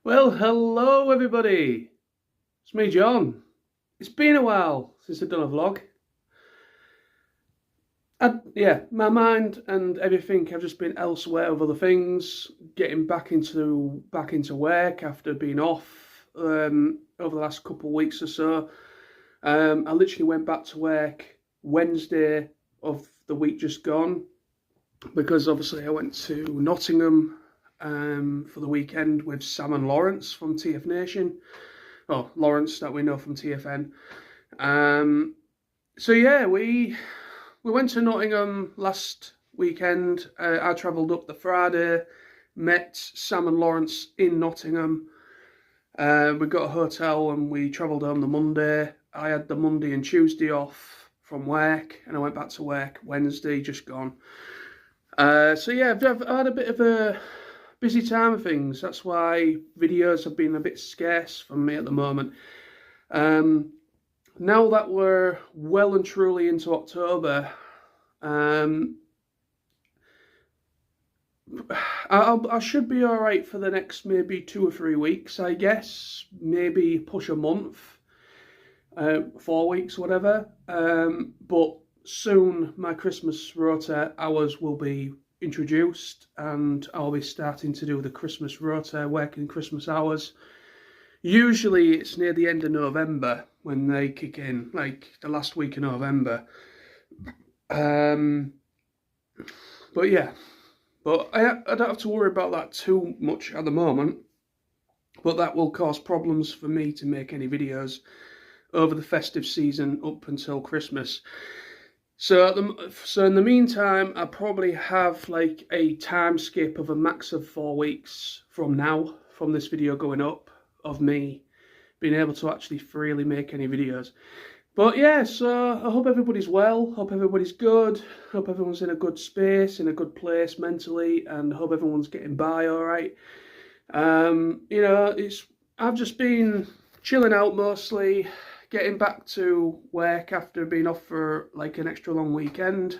Well, hello everybody. It's me, John. It's been a while since I've done a vlog. Yeah, my mind and everything have just been elsewhere with other things. Getting back into work after being off over the last couple of weeks or so. I literally went back to work Wednesday of the week just gone, because obviously I went to Nottingham for the weekend with Sam and Lawrence from TF Nation. Oh, Lawrence that we know from TFN. So yeah, we went to Nottingham last weekend. I travelled up the Friday, met Sam and Lawrence in Nottingham. We got a hotel and we travelled home the Monday. I had the Monday and Tuesday off from work, and I went back to work Wednesday just gone. So yeah, I've had a bit of a busy time of things. That's why videos have been a bit scarce for me at the moment. Now that we're well and truly into October, I should be all right for the next maybe 2 or 3 weeks, I guess. Maybe push a month, 4 weeks, whatever. But soon my Christmas rota hours will be introduced, and I'll be starting to do the Christmas rota, working Christmas hours. Usually it's near the end of November when they kick in, like the last week of November. But yeah, but I don't have to worry about that too much at the moment. But that will cause problems for me to make any videos over the festive season up until Christmas. So in the meantime, I probably have like a time skip of a max of 4 weeks from now, from this video going up, of me being able to actually freely make any videos. But yeah, so I hope everybody's well, hope everybody's good, hope everyone's in a good space, in a good place mentally, and hope everyone's getting by all right. You know, I've just been chilling out mostly, getting back to work after being off for like an extra long weekend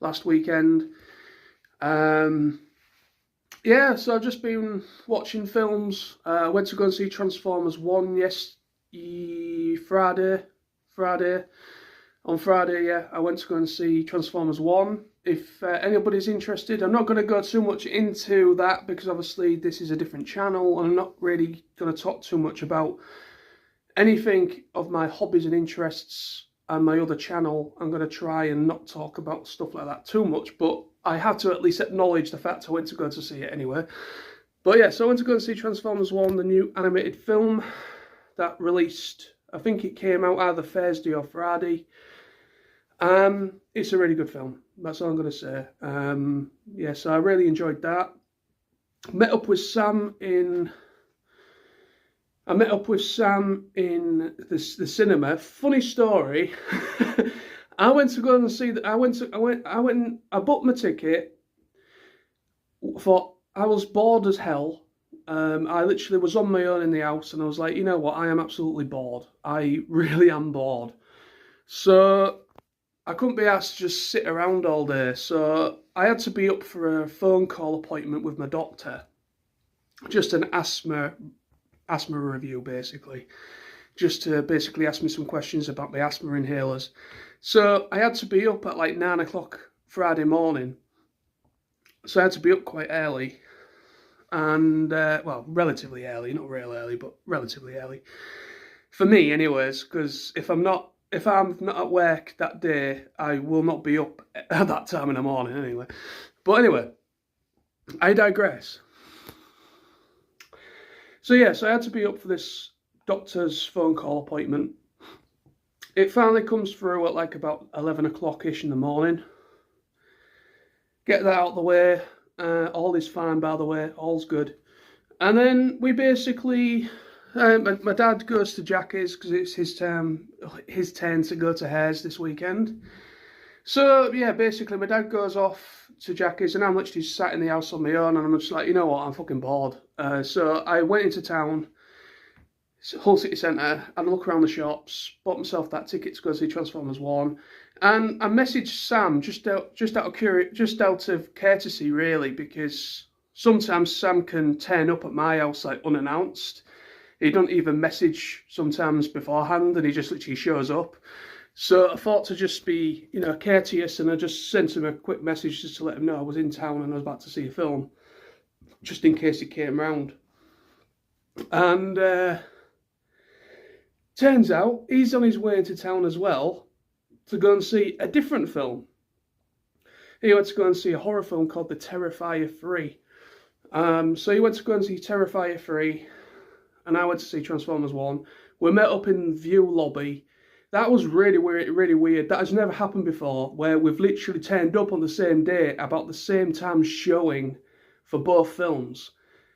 last weekend. Yeah, so I've just been watching films. I went to go and see Transformers 1 Friday. On Friday, yeah, I went to go and see Transformers 1. If anybody's interested, I'm not going to go too much into that because obviously this is a different channel, and I'm not really going to talk too much about anything of my hobbies and interests and my other channel. I'm going to try and not talk about stuff like that too much, but I have to at least acknowledge the fact I went to go to see it anyway. But yeah, so I went to go and see Transformers 1, the new animated film that released, I think it came out either Thursday or Friday. It's a really good film, that's all I'm going to say. Yeah, so I really enjoyed that. Met up with Sam in the cinema. Funny story. I went to go and see that. I booked my ticket. I was bored as hell. I literally was on my own in the house, and I was like, you know what? I am absolutely bored. I really am bored. So I couldn't be asked to just sit around all day. So I had to be up for a phone call appointment with my doctor. Just an asthma review, basically. Just to basically ask me some questions about my asthma inhalers. So I had to be up at like 9 o'clock Friday morning. So I had to be up quite early. And, well, relatively early. Not real early, but relatively early. For me, anyways, because if I'm not at work that day, I will not be up at that time in the morning anyway. But anyway, I digress. So yeah, so I had to be up for this doctor's phone call appointment. It finally comes through at like about 11 o'clock-ish in the morning. Get that out of the way. All is fine, by the way. All's good. And then we basically... my dad goes to Jackie's because it's his turn to go to Hares this weekend. So yeah, basically my dad goes off to Jackie's and I'm literally sat in the house on my own, and I'm just like, you know what, I'm fucking bored. So I went into town Hull City Centre, had a look around the shops, bought myself that ticket to go see Transformers 1, and I messaged Sam just out of courtesy, really, because sometimes Sam can turn up at my house like unannounced. He don't even message sometimes beforehand, and he just literally shows up. So I thought to just be, courteous, and I just sent him a quick message just to let him know I was in town and I was about to see a film, just in case he came round. And turns out he's on his way into town as well to go and see a different film. He went to go and see a horror film called The Terrifier 3. So he went to go and see Terrifier 3, and I went to see Transformers 1. We met up in View Lobby. That was really weird. That has never happened before, where we've literally turned up on the same day, about the same time showing for both films,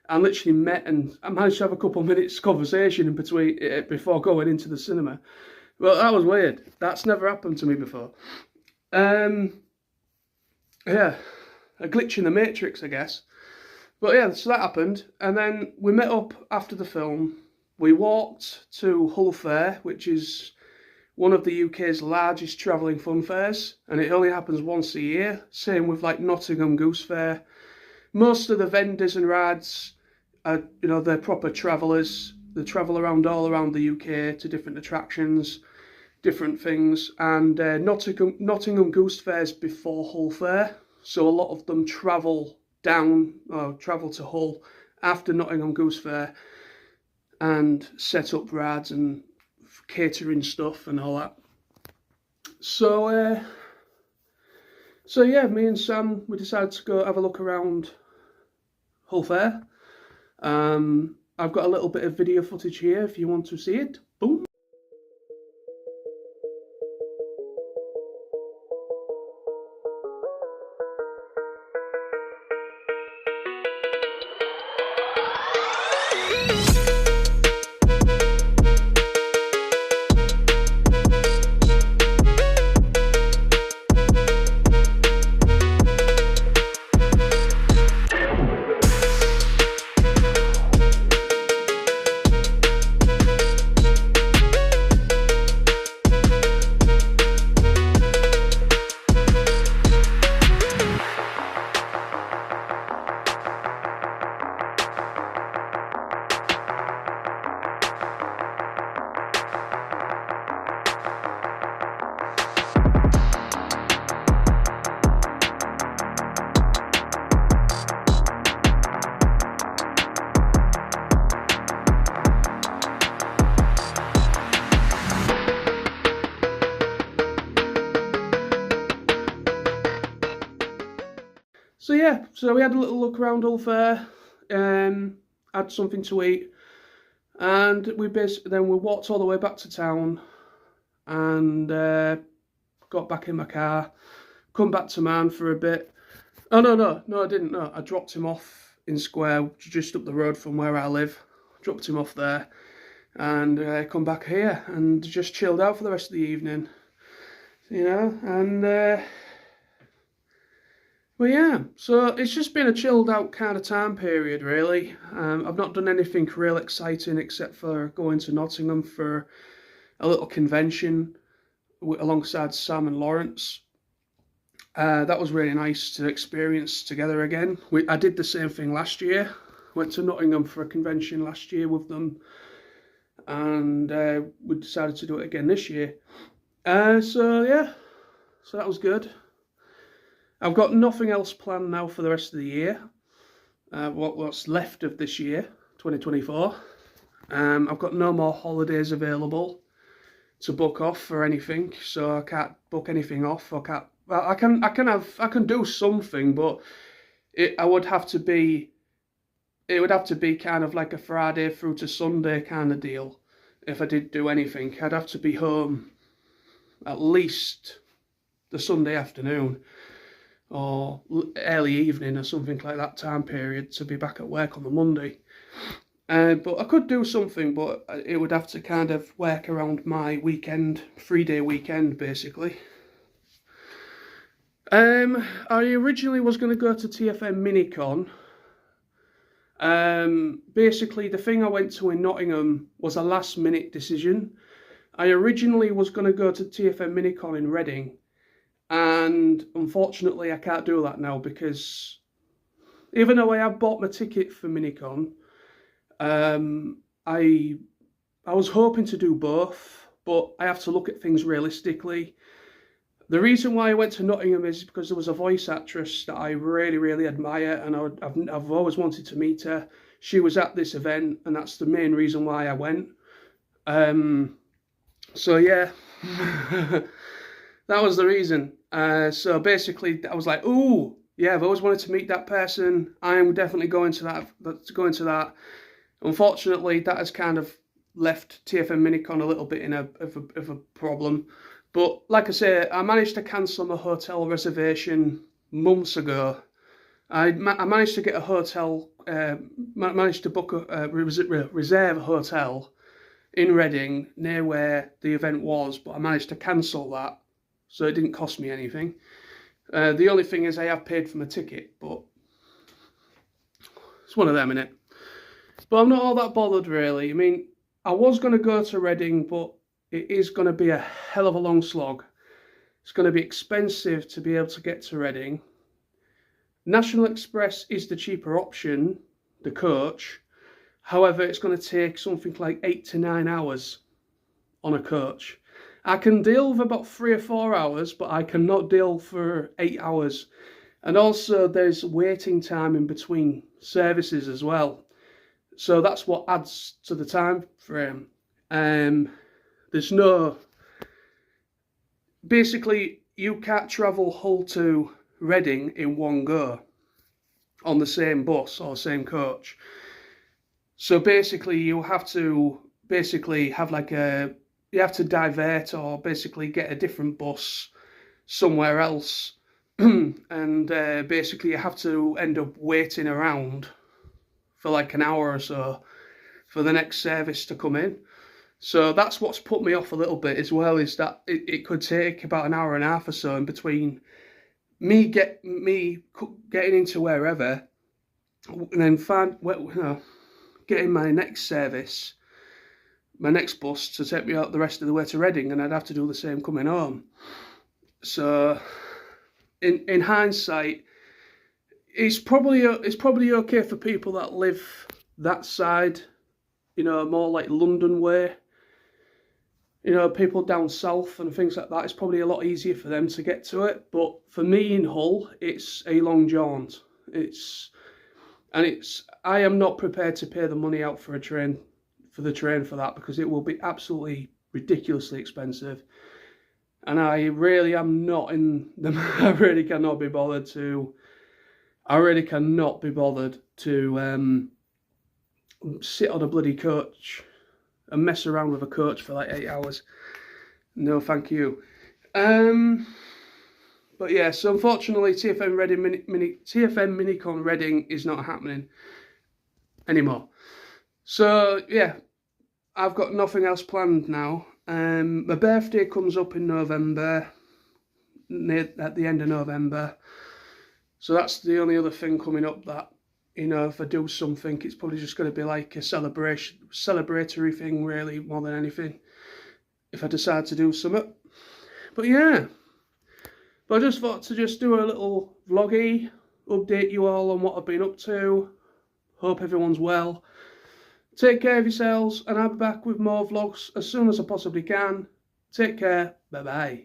and literally met, and I managed to have a couple of minutes conversation in between before going into the cinema. Well, that was weird. That's never happened to me before. Yeah, a glitch in the Matrix, I guess. But yeah, so that happened, and then we met up after the film. We walked to Hull Fair, which is one of the UK's largest travelling fun fairs, and it only happens once a year. Same with like Nottingham Goose Fair. Most of the vendors and rads are, they're proper travellers. They travel around all around the UK to different attractions, different things. And Nottingham Goose Fair's before Hull Fair, so a lot of them travel to Hull after Nottingham Goose Fair and set up rads and catering stuff and all that. So yeah, me and Sam, we decided to go have a look around Hull Fair. I've got a little bit of video footage here if you want to see it. Boom. So yeah, so we had a little look around Hull Fair, had something to eat, and then we walked all the way back to town, and got back in my car, come back to Man for a bit. Oh no, I didn't. No, I dropped him off in Square, just up the road from where I live. Dropped him off there, and come back here and just chilled out for the rest of the evening, and. Well, yeah, so it's just been a chilled out kind of time period, really. I've not done anything real exciting except for going to Nottingham for a little convention alongside Sam and Lawrence. That was really nice to experience together again. I did the same thing last year. Went to Nottingham for a convention last year with them, and we decided to do it again this year. So yeah, so that was good. I've got nothing else planned now for the rest of the year. What's left of this year, 2024. I've got no more holidays available to book off or anything, so I can't book anything off. I can do something, but it would have to be kind of like a Friday through to Sunday kind of deal. If I did do anything, I'd have to be home at least the Sunday afternoon, or early evening or something like that time period, to be back at work on the Monday. But I could do something, but it would have to kind of work around my weekend, 3-day weekend basically. I originally was going to go to TFM Minicon. Basically, the thing I went to in Nottingham was a last minute decision. I originally was going to go to TFM Minicon in Reading, and unfortunately I can't do that now because even though I have bought my ticket for Minicon, I was hoping to do both, but I have to look at things realistically. The reason why I went to Nottingham is because there was a voice actress that I really, really admire, and I've always wanted to meet her. She was at this event, and that's the main reason why I went. So yeah, that was the reason. So basically, I was like, "Ooh, yeah, I've always wanted to meet that person. I am definitely going to that." Unfortunately, that has kind of left TFM Minicon a little bit in of a problem. But like I say, I managed to cancel my hotel reservation months ago. I managed to get a hotel, managed to book reserve a hotel in Reading near where the event was, but I managed to cancel that, so it didn't cost me anything. The only thing is I have paid for my ticket, but it's one of them, innit? But I'm not all that bothered, really. I mean, I was going to go to Reading, but it is going to be a hell of a long slog. It's going to be expensive to be able to get to Reading. National Express is the cheaper option, the coach. However, it's going to take something like 8 to 9 hours on a coach. I can deal with about 3 or 4 hours, but I cannot deal for 8 hours. And also there's waiting time in between services as well. So that's what adds to the time frame. There's no... Basically, you can't travel Hull to Reading in one go on the same bus or same coach. So basically, you have to have like you have to divert or basically get a different bus somewhere else. And basically you have to end up waiting around for like an hour or so for the next service to come in. So that's what's put me off a little bit as well, is that it could take about an hour and a half or so in between me getting into wherever and then getting my next service, my next bus to take me out the rest of the way to Reading, and I'd have to do the same coming home. So in hindsight, it's probably okay for people that live that side, you know, more like London way. You know, people down south and things like that, it's probably a lot easier for them to get to it. But for me in Hull, it's a long jaunt. I am not prepared to pay the money out for the train for that, because it will be absolutely ridiculously expensive. And I really am not in the... I really cannot be bothered to sit on a bloody coach and mess around with a coach for like 8 hours. No, thank you. But yeah, so unfortunately, TFM Minicon Reading is not happening anymore. So yeah, I've got nothing else planned now. My birthday comes up in November, at the end of November. So that's the only other thing coming up that, you know, if I do something, it's probably just going to be like a celebratory thing, really, more than anything, if I decide to do something. But yeah, but I just thought to just do a little vloggy, update you all on what I've been up to. Hope everyone's well. Take care of yourselves, and I'll be back with more vlogs as soon as I possibly can. Take care. Bye-bye.